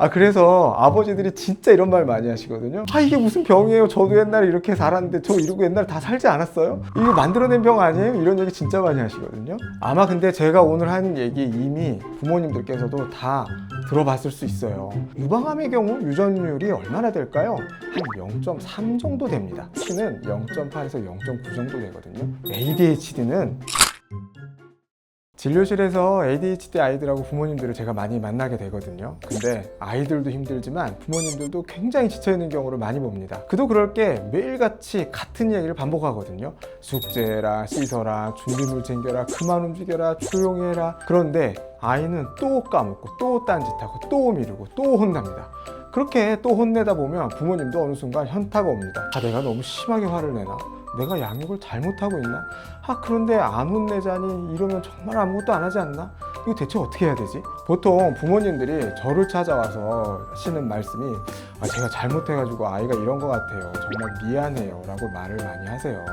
그래서 아버지들이 진짜 이런 말 많이 하시거든요. 이게 무슨 병이에요? 저도 옛날에 이렇게 살았는데 저 이러고 옛날에 다 살지 않았어요? 이거 만들어낸 병 아니에요? 이런 얘기 진짜 많이 하시거든요. 아마 근데 제가 오늘 하는 얘기 이미 부모님들께서도 다 들어봤을 수 있어요. 유방암의 경우 유전율이 얼마나 될까요? 한 0.3 정도 됩니다. T는 0.8에서 0.9 정도 되거든요. ADHD는 진료실에서 ADHD 아이들하고 부모님들을 제가 많이 만나게 되거든요. 근데 아이들도 힘들지만 부모님들도 굉장히 지쳐있는 경우를 많이 봅니다. 그도 그럴 게 매일같이 같은 얘기를 반복하거든요. 숙제해라, 씻어라, 준비물 챙겨라, 그만 움직여라, 조용히 해라. 그런데 아이는 또 까먹고 또 딴짓하고 또 미루고 또 혼납니다. 그렇게 또 혼내다 보면 부모님도 어느 순간 현타가 옵니다. 내가 너무 심하게 화를 내나? 내가 양육을 잘못하고 있나? 그런데 안 혼내자니 이러면 정말 아무것도 안 하지 않나? 이거 대체 어떻게 해야 되지? 보통 부모님들이 저를 찾아와서 하시는 말씀이 제가 잘못해가지고 아이가 이런 것 같아요. 정말 미안해요 라고 말을 많이 하세요.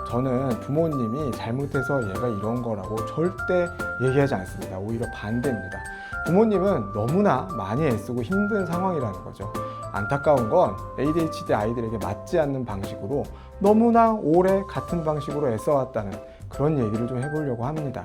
저는 부모님이 잘못해서 얘가 이런 거라고 절대 얘기하지 않습니다. 오히려 반대입니다. 부모님은 너무나 많이 애쓰고 힘든 상황이라는 거죠. 안타까운 건 ADHD 아이들에게 맞지 않는 방식으로 너무나 오래 같은 방식으로 애써왔다는 그런 얘기를 좀 해보려고 합니다.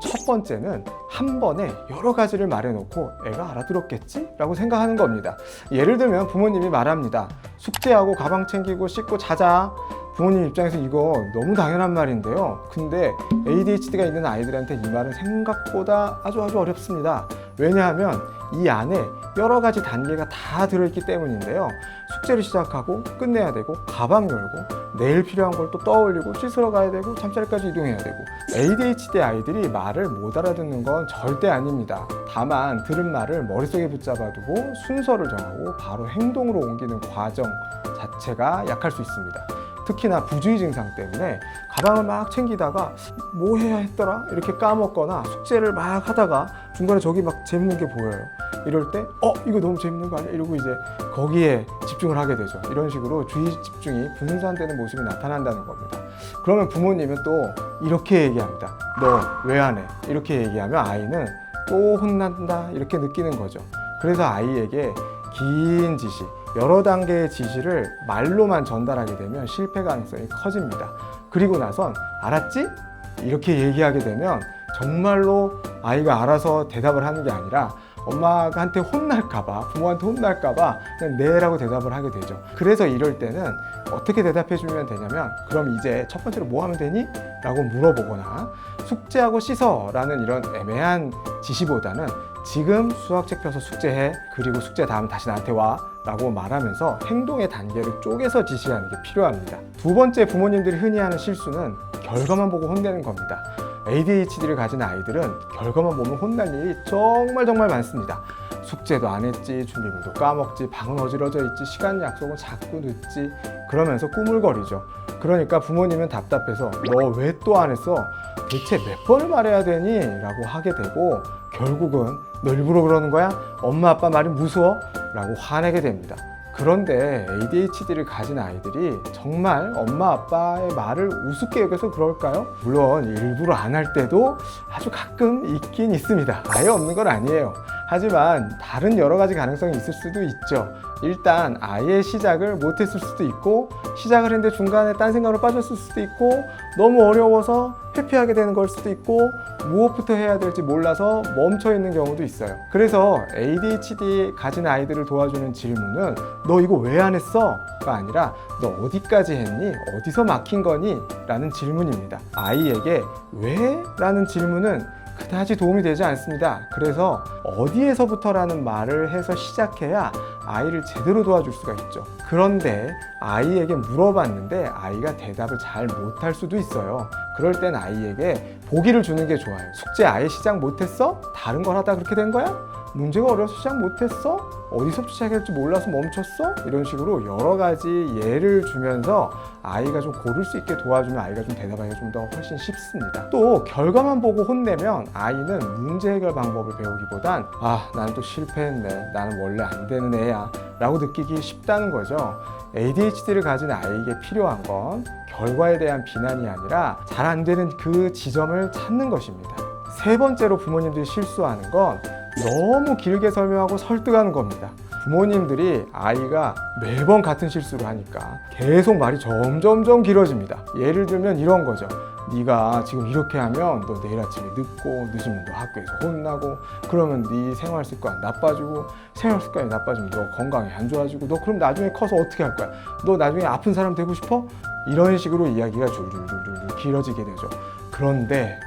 첫 번째는 한 번에 여러 가지를 말해놓고 애가 알아들었겠지? 라고 생각하는 겁니다. 예를 들면 부모님이 말합니다. 숙제하고 가방 챙기고 씻고 자자. 부모님 입장에서 이거 너무 당연한 말인데요. 근데 ADHD가 있는 아이들한테 이 말은 생각보다 아주 어렵습니다. 왜냐하면 이 안에 여러 가지 단계가 다 들어있기 때문인데요. 숙제를 시작하고 끝내야 되고 가방 열고 내일 필요한 걸 또 떠올리고 씻으러 가야 되고 잠자리까지 이동해야 되고 ADHD 아이들이 말을 못 알아듣는 건 절대 아닙니다. 다만 들은 말을 머릿속에 붙잡아두고 순서를 정하고 바로 행동으로 옮기는 과정 자체가 약할 수 있습니다. 특히나 부주의 증상 때문에 가방을 막 챙기다가 뭐 해야 했더라? 이렇게 까먹거나 숙제를 막 하다가 중간에 저기 막 재밌는 게 보여요. 이럴 때 이거 너무 재밌는 거 아니야? 이러고 이제 거기에 집중을 하게 되죠. 이런 식으로 주의 집중이 분산되는 모습이 나타난다는 겁니다. 그러면 부모님은 또 이렇게 얘기합니다. 너 왜 안 해? 이렇게 얘기하면 아이는 또 혼난다 이렇게 느끼는 거죠. 그래서 아이에게 긴 지시, 여러 단계의 지시를 말로만 전달하게 되면 실패 가능성이 커집니다. 그리고 나선 알았지? 이렇게 얘기하게 되면 정말로 아이가 알아서 대답을 하는 게 아니라 엄마한테 혼날까봐, 부모한테 혼날까봐 그냥 네라고 대답을 하게 되죠. 그래서 이럴 때는 어떻게 대답해 주면 되냐면 그럼 이제 첫 번째로 뭐 하면 되니? 라고 물어보거나 숙제하고 씻어 라는 이런 애매한 지시보다는 지금 수학책 펴서 숙제해. 그리고 숙제 다음 다시 나한테 와. 라고 말하면서 행동의 단계를 쪼개서 지시하는 게 필요합니다. 두 번째 부모님들이 흔히 하는 실수는 결과만 보고 혼내는 겁니다. ADHD를 가진 아이들은 결과만 보면 혼날 일이 정말 많습니다. 숙제도 안 했지, 준비물도 까먹지, 방은 어지러져 있지, 시간 약속은 자꾸 늦지 그러면서 꾸물거리죠. 그러니까 부모님은 답답해서 너 왜 또 안 했어? 대체 몇 번을 말해야 되니? 라고 하게 되고 결국은 너 일부러 그러는 거야? 엄마 아빠 말이 무서워? 라고 화내게 됩니다. 그런데 ADHD를 가진 아이들이 정말 엄마 아빠의 말을 우습게 여겨서 그럴까요? 물론 일부러 안 할 때도 아주 가끔 있긴 있습니다. 아예 없는 건 아니에요. 하지만 다른 여러 가지 가능성이 있을 수도 있죠. 일단 아예 시작을 못했을 수도 있고 시작을 했는데 중간에 딴 생각으로 빠졌을 수도 있고 너무 어려워서 회피하게 되는 걸 수도 있고 무엇부터 해야 될지 몰라서 멈춰 있는 경우도 있어요. 그래서 ADHD 가진 아이들을 도와주는 질문은 너 이거 왜 안 했어? 가 아니라 너 어디까지 했니? 어디서 막힌 거니? 라는 질문입니다. 아이에게 왜? 라는 질문은 그다지 도움이 되지 않습니다. 그래서 어디에서부터라는 말을 해서 시작해야 아이를 제대로 도와줄 수가 있죠. 그런데 아이에게 물어봤는데 아이가 대답을 잘 못할 수도 있어요. 그럴 땐 아이에게 보기를 주는 게 좋아요. 숙제 아예 시작 못했어? 다른 걸 하다 그렇게 된 거야? 문제가 어려워서 시작 못했어? 어디서부터 시작해야 할지 몰라서 멈췄어? 이런 식으로 여러 가지 예를 주면서 아이가 좀 고를 수 있게 도와주면 아이가 좀 대답하기가 좀 더 훨씬 쉽습니다. 또 결과만 보고 혼내면 아이는 문제 해결 방법을 배우기보단 난 또 실패했네, 나는 원래 안 되는 애야 라고 느끼기 쉽다는 거죠. ADHD를 가진 아이에게 필요한 건 결과에 대한 비난이 아니라 잘 안 되는 그 지점을 찾는 것입니다. 세 번째로 부모님들이 실수하는 건 너무 길게 설명하고 설득하는 겁니다. 부모님들이 아이가 매번 같은 실수를 하니까 계속 말이 점점점 길어집니다. 예를 들면 이런 거죠. 네가 지금 이렇게 하면 너 내일 아침에 늦으면 너 학교에서 혼나고, 그러면 네 생활 습관 나빠지고, 생활 습관이 나빠지면 너 건강이 안 좋아지고, 너 그럼 나중에 커서 어떻게 할 거야? 너 나중에 아픈 사람 되고 싶어? 이런 식으로 이야기가 줄줄줄줄 길어지게 되죠. 그런데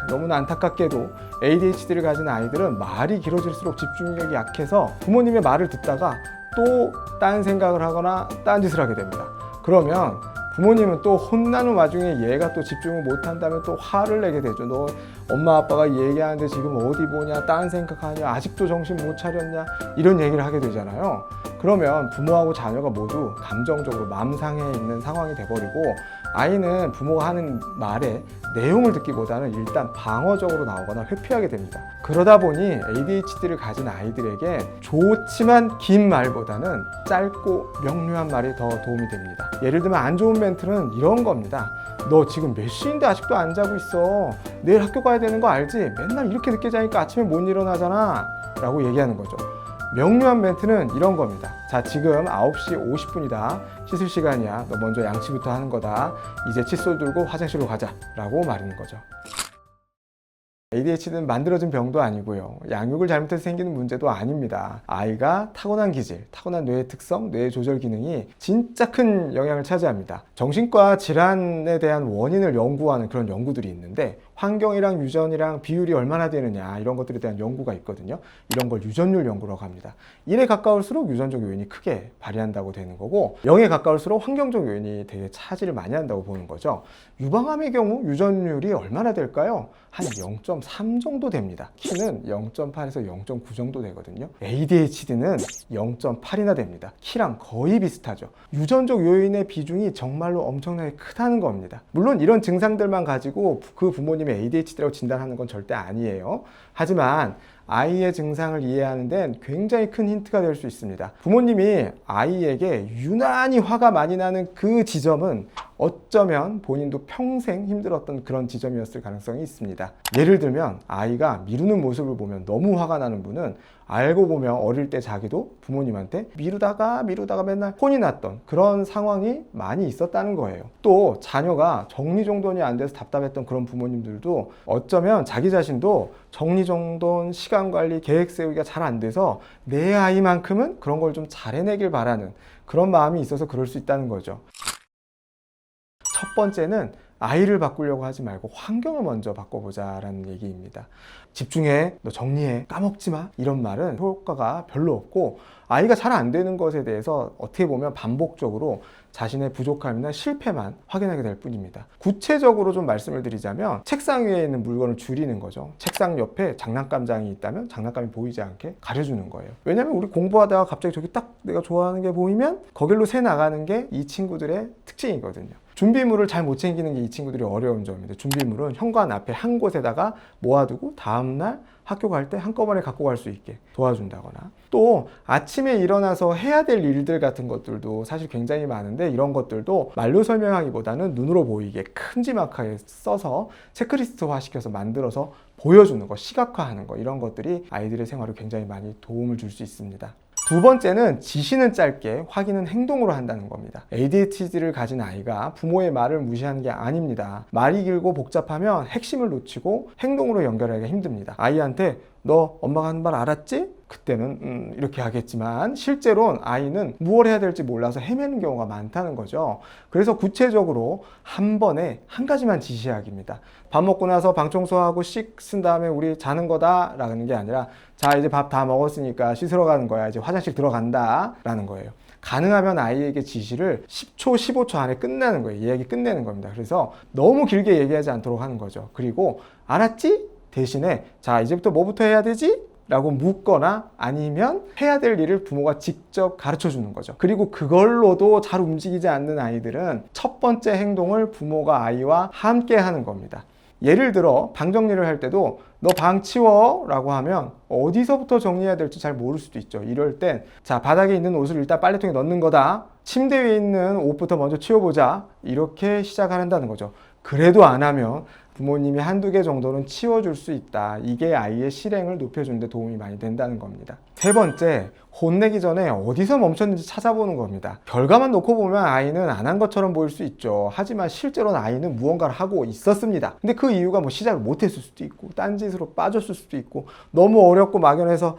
너무나 안타깝게도 ADHD를 가진 아이들은 말이 길어질수록 집중력이 약해서 부모님의 말을 듣다가 또 딴 생각을 하거나 딴 짓을 하게 됩니다. 그러면 부모님은 또 혼나는 와중에 얘가 또 집중을 못한다면 또 화를 내게 되죠. 너 엄마 아빠가 얘기하는데 지금 어디 보냐, 딴 생각하냐, 아직도 정신 못 차렸냐, 이런 얘기를 하게 되잖아요. 그러면 부모하고 자녀가 모두 감정적으로 맘상에 있는 상황이 돼버리고, 아이는 부모가 하는 말에 내용을 듣기보다는 일단 방어적으로 나오거나 회피하게 됩니다. 그러다 보니 ADHD를 가진 아이들에게 좋지만 긴 말보다는 짧고 명료한 말이 더 도움이 됩니다. 예를 들면 안 좋은 멘트는 이런 겁니다. 너 지금 몇 시인데 아직도 안 자고 있어. 내일 학교 가야 되는 거 알지? 맨날 이렇게 늦게 자니까 아침에 못 일어나잖아 라고 얘기하는 거죠. 명료한 멘트는 이런 겁니다. 자, 지금 9시 50분이다. 씻을 시간이야. 너 먼저 양치부터 하는 거다. 이제 칫솔 들고 화장실로 가자 라고 말하는 거죠. ADHD는 만들어진 병도 아니고요. 양육을 잘못해서 생기는 문제도 아닙니다. 아이가 타고난 기질, 타고난 뇌의 특성, 뇌의 조절 기능이 진짜 큰 영향을 차지합니다. 정신과 질환에 대한 원인을 연구하는 그런 연구들이 있는데, 환경이랑 유전이랑 비율이 얼마나 되느냐 이런 것들에 대한 연구가 있거든요. 이런 걸 유전율 연구라고 합니다. 1에 가까울수록 유전적 요인이 크게 발휘한다고 되는 거고, 0에 가까울수록 환경적 요인이 되게 차지를 많이 한다고 보는 거죠. 유방암의 경우 유전율이 얼마나 될까요? 한 0.3 정도 됩니다. 키는 0.8에서 0.9 정도 되거든요. ADHD는 0.8이나 됩니다. 키랑 거의 비슷하죠. 유전적 요인의 비중이 정말로 엄청나게 크다는 겁니다. 물론 이런 증상들만 가지고 그 부모님의 ADHD라고 진단하는 건 절대 아니에요. 하지만 아이의 증상을 이해하는 데는 굉장히 큰 힌트가 될 수 있습니다. 부모님이 아이에게 유난히 화가 많이 나는 그 지점은 어쩌면 본인도 평생 힘들었던 그런 지점이었을 가능성이 있습니다. 예를 들면 아이가 미루는 모습을 보면 너무 화가 나는 분은 알고 보면 어릴 때 자기도 부모님한테 미루다가 맨날 혼이 났던 그런 상황이 많이 있었다는 거예요. 또 자녀가 정리정돈이 안 돼서 답답했던 그런 부모님들도 어쩌면 자기 자신도 정리정돈, 시간관리, 계획 세우기가 잘 안 돼서 내 아이만큼은 그런 걸 좀 잘해내길 바라는 그런 마음이 있어서 그럴 수 있다는 거죠. 첫 번째는 아이를 바꾸려고 하지 말고 환경을 먼저 바꿔보자라는 얘기입니다. 집중해, 너 정리해, 까먹지 마, 이런 말은 효과가 별로 없고, 아이가 잘 안 되는 것에 대해서 어떻게 보면 반복적으로 자신의 부족함이나 실패만 확인하게 될 뿐입니다. 구체적으로 좀 말씀을 드리자면 책상 위에 있는 물건을 줄이는 거죠. 책상 옆에 장난감장이 있다면 장난감이 보이지 않게 가려주는 거예요. 왜냐하면 우리 공부하다가 갑자기 저기 딱 내가 좋아하는 게 보이면 거길로 새 나가는 게 이 친구들의 특징이거든요. 준비물을 잘 못 챙기는 게 이 친구들이 어려운 점입니다. 준비물은 현관 앞에 한 곳에다가 모아두고 다음날 학교 갈 때 한꺼번에 갖고 갈 수 있게 도와준다거나, 또 아침에 일어나서 해야 될 일들 같은 것들도 사실 굉장히 많은데, 이런 것들도 말로 설명하기보다는 눈으로 보이게 큼지막하게 써서 체크리스트화 시켜서 만들어서 보여주는 거, 시각화하는 거, 이런 것들이 아이들의 생활에 굉장히 많이 도움을 줄 수 있습니다. 두 번째는 지시는 짧게, 확인은 행동으로 한다는 겁니다. ADHD를 가진 아이가 부모의 말을 무시하는 게 아닙니다. 말이 길고 복잡하면 핵심을 놓치고 행동으로 연결하기가 힘듭니다. 아이한테 너 엄마가 하는 말 알았지? 그때는 이렇게 하겠지만 실제로는 아이는 무엇 해야 될지 몰라서 헤매는 경우가 많다는 거죠. 그래서 구체적으로 한 번에 한 가지만 지시하기입니다. 밥 먹고 나서 방 청소하고 씻은 다음에 우리 자는 거다 라는 게 아니라, 자 이제 밥 다 먹었으니까 씻으러 가는 거야, 이제 화장실 들어간다 라는 거예요. 가능하면 아이에게 지시를 10초, 15초 안에 끝내는 거예요. 이야기 끝내는 겁니다. 그래서 너무 길게 얘기하지 않도록 하는 거죠. 그리고 알았지? 대신에 자 이제부터 뭐부터 해야 되지? 라고 묻거나 아니면 해야 될 일을 부모가 직접 가르쳐 주는 거죠. 그리고 그걸로도 잘 움직이지 않는 아이들은 첫 번째 행동을 부모가 아이와 함께 하는 겁니다. 예를 들어 방 정리를 할 때도 너 방 치워 라고 하면 어디서부터 정리해야 될지 잘 모를 수도 있죠. 이럴 땐 자 바닥에 있는 옷을 일단 빨래통에 넣는 거다, 침대 위에 있는 옷부터 먼저 치워보자, 이렇게 시작을 한다는 거죠. 그래도 안 하면 부모님이 한두 개 정도는 치워줄 수 있다. 이게 아이의 실행을 높여주는 데 도움이 많이 된다는 겁니다. 세 번째, 혼내기 전에 어디서 멈췄는지 찾아보는 겁니다. 결과만 놓고 보면 아이는 안 한 것처럼 보일 수 있죠. 하지만 실제로는 아이는 무언가를 하고 있었습니다. 근데 그 이유가 뭐 시작을 못했을 수도 있고 딴짓으로 빠졌을 수도 있고 너무 어렵고 막연해서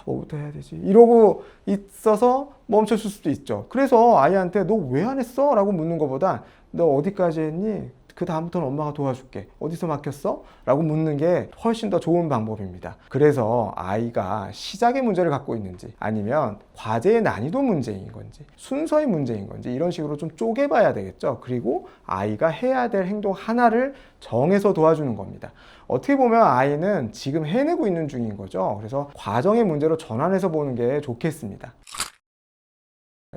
뭐부터 해야 되지? 이러고 있어서 멈췄을 수도 있죠. 그래서 아이한테 너 왜 안 했어? 라고 묻는 것보다 너 어디까지 했니? 그 다음부터는 엄마가 도와줄게. 어디서 막혔어? 라고 묻는 게 훨씬 더 좋은 방법입니다. 그래서 아이가 시작의 문제를 갖고 있는지 아니면 과제의 난이도 문제인 건지 순서의 문제인 건지 이런 식으로 좀 쪼개봐야 되겠죠. 그리고 아이가 해야 될 행동 하나를 정해서 도와주는 겁니다. 어떻게 보면 아이는 지금 해내고 있는 중인 거죠. 그래서 과정의 문제로 전환해서 보는 게 좋겠습니다.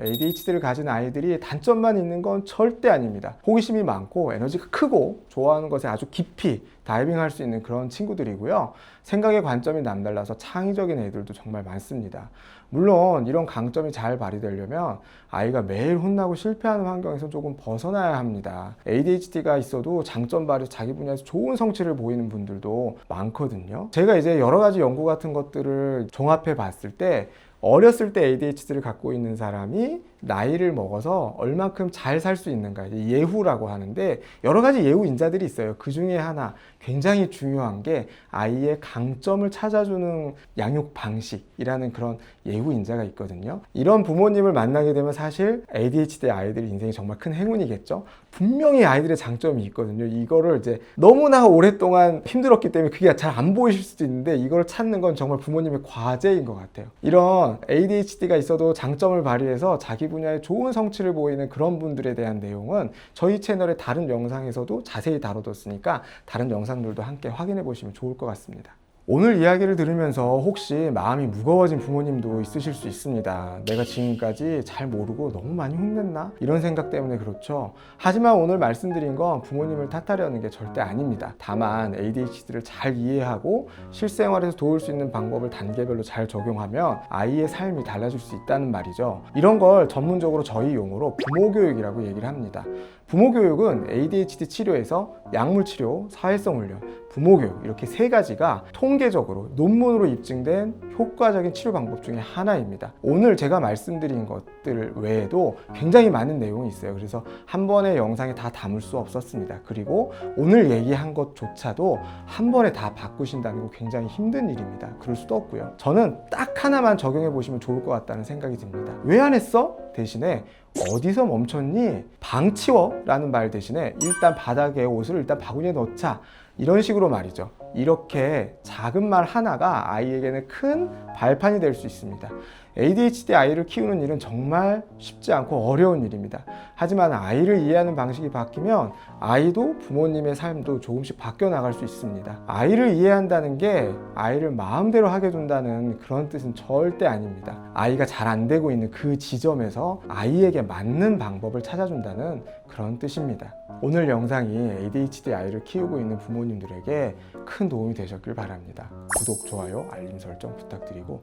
ADHD를 가진 아이들이 단점만 있는 건 절대 아닙니다. 호기심이 많고 에너지가 크고 좋아하는 것에 아주 깊이 다이빙할 수 있는 그런 친구들이고요. 생각의 관점이 남달라서 창의적인 애들도 정말 많습니다. 물론 이런 강점이 잘 발휘되려면 아이가 매일 혼나고 실패하는 환경에서 조금 벗어나야 합니다. ADHD가 있어도 장점 발휘 자기 분야에서 좋은 성취를 보이는 분들도 많거든요. 제가 이제 여러 가지 연구 같은 것들을 종합해 봤을 때 어렸을 때 ADHD를 갖고 있는 사람이 나이를 먹어서 얼만큼 잘 살 수 있는가, 예후라고 하는데 여러 가지 예후 인자들이 있어요. 그 중에 하나 굉장히 중요한 게 아이의 강점을 찾아주는 양육 방식이라는 그런 예후 인자가 있거든요. 이런 부모님을 만나게 되면 사실 ADHD 아이들의 인생이 정말 큰 행운이겠죠. 분명히 아이들의 장점이 있거든요. 이거를 이제 너무나 오랫동안 힘들었기 때문에 그게 잘 안 보이실 수도 있는데 이걸 찾는 건 정말 부모님의 과제인 것 같아요. 이런 ADHD가 있어도 장점을 발휘해서 자기 분야에 좋은 성취를 보이는 그런 분들에 대한 내용은 저희 채널의 다른 영상에서도 자세히 다뤄뒀으니까 다른 영상들도 함께 확인해 보시면 좋을 것 같습니다. 오늘 이야기를 들으면서 혹시 마음이 무거워진 부모님도 있으실 수 있습니다. 내가 지금까지 잘 모르고 너무 많이 혼냈나? 이런 생각 때문에 그렇죠. 하지만 오늘 말씀드린 건 부모님을 탓하려는 게 절대 아닙니다. 다만 ADHD를 잘 이해하고 실생활에서 도울 수 있는 방법을 단계별로 잘 적용하면 아이의 삶이 달라질 수 있다는 말이죠. 이런 걸 전문적으로 저희 용어로 부모교육이라고 얘기를 합니다. 부모교육은 ADHD 치료에서 약물치료, 사회성훈련, 부모교육 이렇게 세 가지가 통계적으로 논문으로 입증된 효과적인 치료 방법 중에 하나입니다. 오늘 제가 말씀드린 것들 외에도 굉장히 많은 내용이 있어요. 그래서 한 번의 영상에 다 담을 수 없었습니다. 그리고 오늘 얘기한 것조차도 한 번에 다 바꾸신다는 건 굉장히 힘든 일입니다. 그럴 수도 없고요. 저는 딱 하나만 적용해 보시면 좋을 것 같다는 생각이 듭니다. 왜 안 했어? 대신에 어디서 멈췄니? 방 치워 라는 말 대신에 일단 바닥에 옷을 일단 바구니에 넣자 이런 식으로 말이죠. 이렇게 작은 말 하나가 아이에게는 큰 발판이 될 수 있습니다. ADHD 아이를 키우는 일은 정말 쉽지 않고 어려운 일입니다. 하지만 아이를 이해하는 방식이 바뀌면 아이도 부모님의 삶도 조금씩 바뀌어 나갈 수 있습니다. 아이를 이해한다는 게 아이를 마음대로 하게 둔다는 그런 뜻은 절대 아닙니다. 아이가 잘 안 되고 있는 그 지점에서 아이에게 맞는 방법을 찾아준다는 그런 뜻입니다. 오늘 영상이 ADHD 아이를 키우고 있는 부모님들에게 큰 도움이 되셨길 바랍니다. 구독, 좋아요, 알림 설정 부탁드리고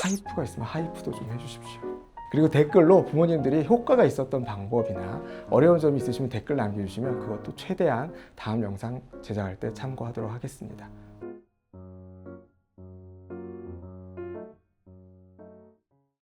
하이프가 있으면 하이프도 좀 해주십시오. 그리고 댓글로 부모님들이 효과가 있었던 방법이나 어려운 점이 있으시면 댓글 남겨주시면 그것도 최대한 다음 영상 제작할 때 참고하도록 하겠습니다.